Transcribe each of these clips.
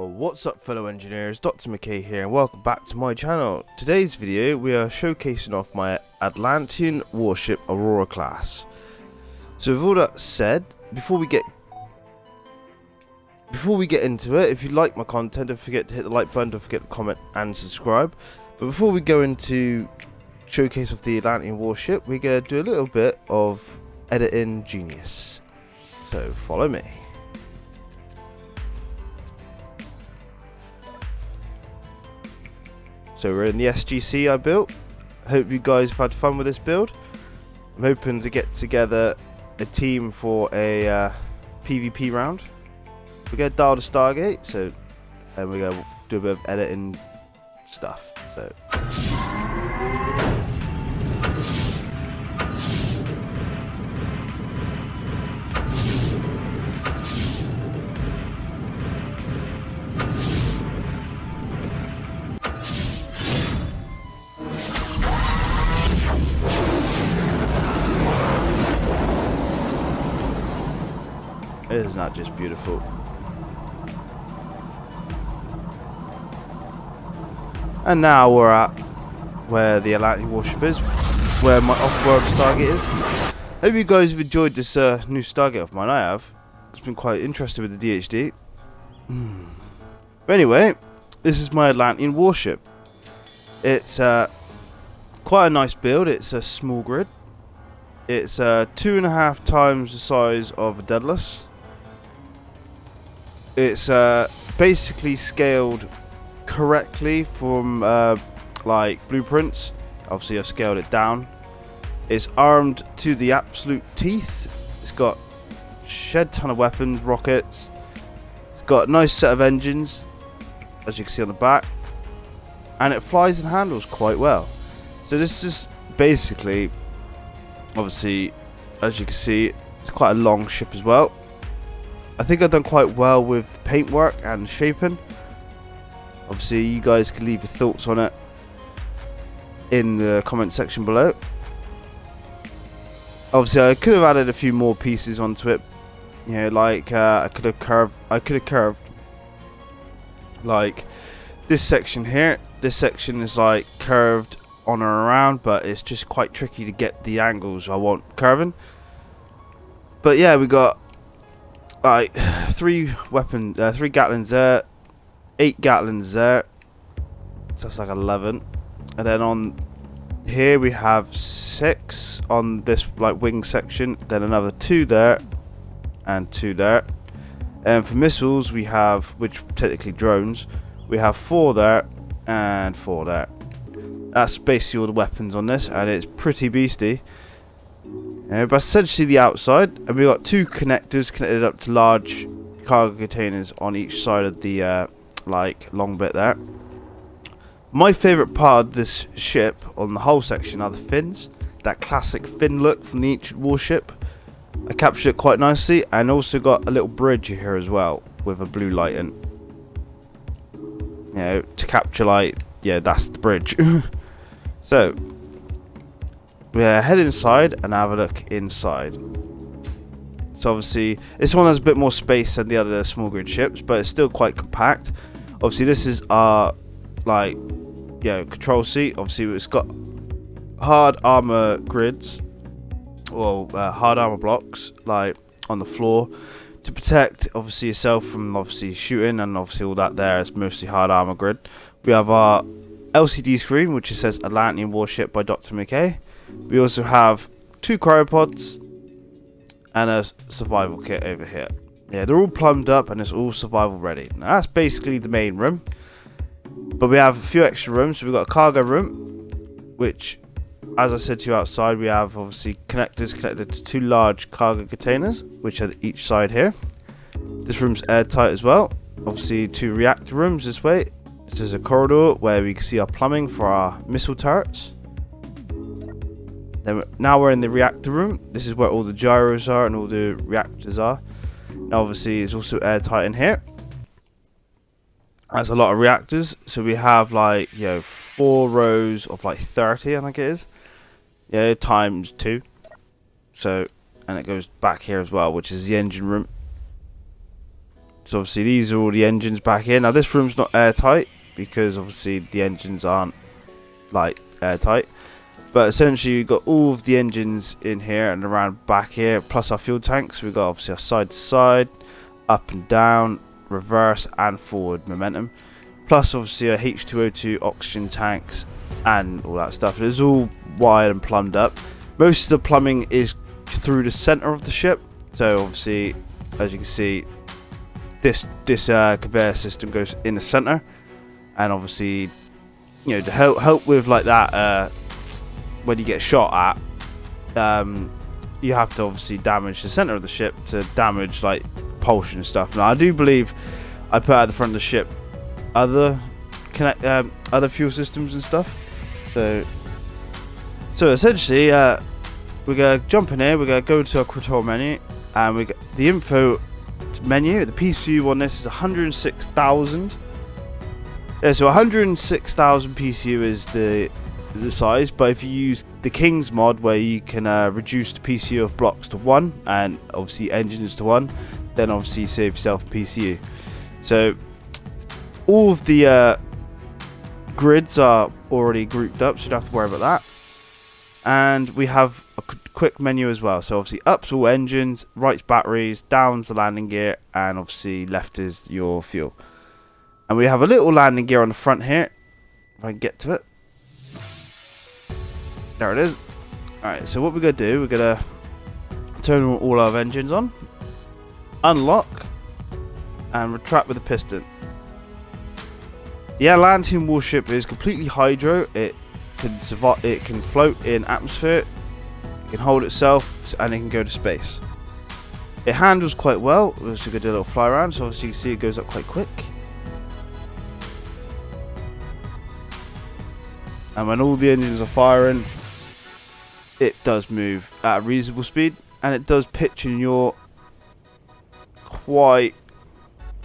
Well, what's up fellow engineers, Dr. McKay here and welcome back to my channel. Today's video we are showcasing off my Atlantean Warship Aurora class. So with all that said, before we get into it, if you like my content, don't forget to hit the like button, don't forget to comment and subscribe. But before we go into showcase of the Atlantean Warship, we're going to do a little bit of editing genius. So follow me. So we're in the SGC I built. I hope you guys have had fun with this build. I'm hoping to get together a team for a PvP round. We're going to dial the Stargate, and we're going to do a bit of editing stuff. So. Isn't that just beautiful? And now we're at where the Atlantean Warship is, where my off-world Stargate is. Hope you guys have enjoyed this new Stargate of mine. I have. It's been quite interesting with the DHD. But anyway, this is my Atlantean Warship. It's quite a nice build. It's a small grid. It's 2.5 times the size of a Daedalus. It's basically scaled correctly from like blueprints. Obviously I've scaled it down. It's armed to the absolute teeth. It's got a shed ton of weapons, rockets. It's got a nice set of engines, as you can see on the back, and it flies and handles quite well. So this is basically, obviously, as you can see, it's quite a long ship as well. I think I've done quite well with the paintwork and shaping. Obviously you guys can leave your thoughts on it in the comment section below. Obviously I could have added a few more pieces onto it. You know, like I could have curved like this section here. This section is like curved on and around, but it's just quite tricky to get the angles I want curving. But yeah, we got like 3 Gatlins there, 8 Gatlins there, so that's like 11, and then on here we have 6 on this like wing section, then another 2 there and 2 there. And for missiles we have, which technically drones, we have 4 there and 4 there. That's basically all the weapons on this, and it's pretty beastie. But essentially the outside, and we've got 2 connectors connected up to large cargo containers on each side of the like long bit there. My favourite part of this ship on the whole section are the fins. That classic fin look from the ancient warship. I captured it quite nicely, and also got a little bridge here as well with a blue light in. You know, to capture light. Yeah, that's the bridge. So we're head inside and have a look inside. So obviously this one has a bit more space than the other small grid ships, but it's still quite compact. Obviously this is our like control seat. Obviously it's got hard armor grids, or hard armor blocks like on the floor to protect obviously yourself from obviously shooting, and obviously all that there is mostly hard armor grid. We have our LCD screen which says Atlantean Warship by Dr. McKay. We also have 2 cryopods and a survival kit over here. Yeah, they're all plumbed up and it's all survival ready. Now that's basically the main room, but we have a few extra rooms. So we've got a cargo room, which, as I said to you outside, we have obviously connectors connected to 2 large cargo containers, which are each side here. This room's airtight as well. Obviously 2 reactor rooms this way. This is a corridor where we can see our plumbing for our missile turrets. Then now we're in the reactor room. This is where all the gyros are and all the reactors are. Now obviously it's also airtight in here. That's a lot of reactors. So we have like 4 rows of like 30, I think it is. Yeah, times 2. So, and it goes back here as well, which is the engine room. So obviously these are all the engines back here. Now this room's not airtight because obviously the engines aren't like airtight. But essentially we've got all of the engines in here and around back here, plus our fuel tanks. We've got obviously our side to side, up and down, reverse and forward momentum. Plus obviously our H2O2 oxygen tanks and all that stuff. It's all wired and plumbed up. Most of the plumbing is through the center of the ship. So obviously, as you can see, this conveyor system goes in the center, and obviously, you know, to help with like that, when you get shot at, you have to obviously damage the center of the ship to damage like propulsion and stuff. Now I do believe I put at the front of the ship other fuel systems and stuff. So essentially, we're gonna jump in here. We're gonna go to our control menu, and we got the info menu. The PCU on this is 106,000. Yeah, so 106,000 PCU is the size. But if you use the King's mod, where you can reduce the PCU of blocks to 1 and obviously engines to 1, then obviously you save yourself PCU. So all of the grids are already grouped up, so you don't have to worry about that. And we have a quick menu as well. So obviously up's all engines, right's batteries, down's the landing gear, and obviously left is your fuel. And we have a little landing gear on the front here, if I can get to it. There it is. Alright, so what we're going to do, we're going to turn all our engines on, unlock, and retract with the piston. The Atlantean Warship is completely hydro. It can survive. It can float in atmosphere. It can hold itself, and it can go to space. It handles quite well. We're also going to do a little fly around, so obviously you can see it goes up quite quick. And when all the engines are firing, it does move at a reasonable speed, and it does pitch in your quite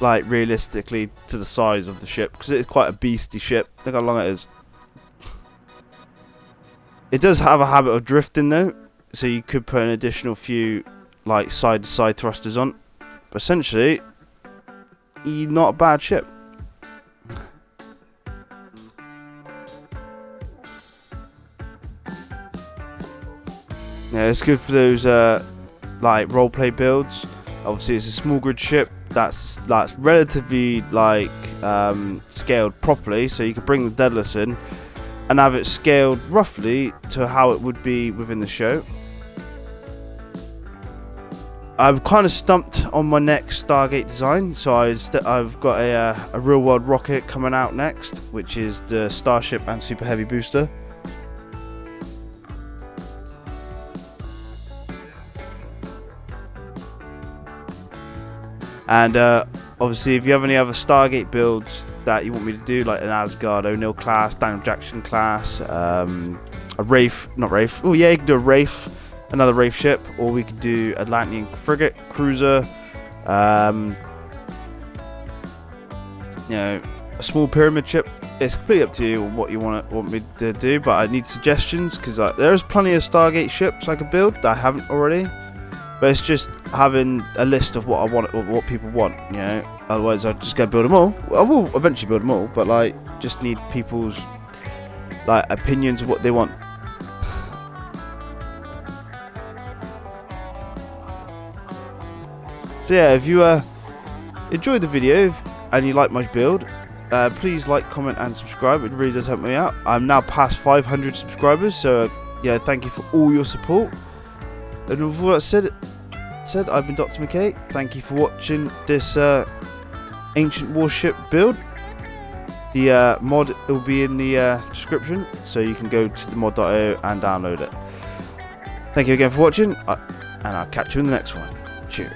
like realistically to the size of the ship, because it's quite a beastly ship. Look how long it is. It does have a habit of drifting though, so you could put an additional few like side to side thrusters on, but essentially not a bad ship. Yeah, it's good for those like roleplay builds. Obviously it's a small grid ship that's relatively like scaled properly, so you can bring the Daedalus in and have it scaled roughly to how it would be within the show. I'm kind of stumped on my next Stargate design, so I've got a real world rocket coming out next, which is the Starship and Super Heavy booster. And obviously, if you have any other Stargate builds that you want me to do, like an Asgard O'Neill class, Daniel Jackson class, a Wraith, not Wraith. Oh yeah, you can do a Wraith, another Wraith ship, or we could do Atlantean frigate, cruiser, you know, a small pyramid ship. It's completely up to you on what you want me to do, but I need suggestions, because there's plenty of Stargate ships I could build that I haven't already. But it's just having a list of what I want, or what people want, you know. Otherwise, I'm just gonna build them all. I will eventually build them all, but like, just need people's like opinions of what they want. So yeah, if you enjoyed the video and you like my build, please like, comment, and subscribe. It really does help me out. I'm now past 500 subscribers, so yeah, thank you for all your support. And with all that said, I've been Dr. McKay. Thank you for watching this ancient warship build. The mod will be in the description, so you can go to the mod.io and download it. Thank you again for watching, and I'll catch you in the next one. Cheers.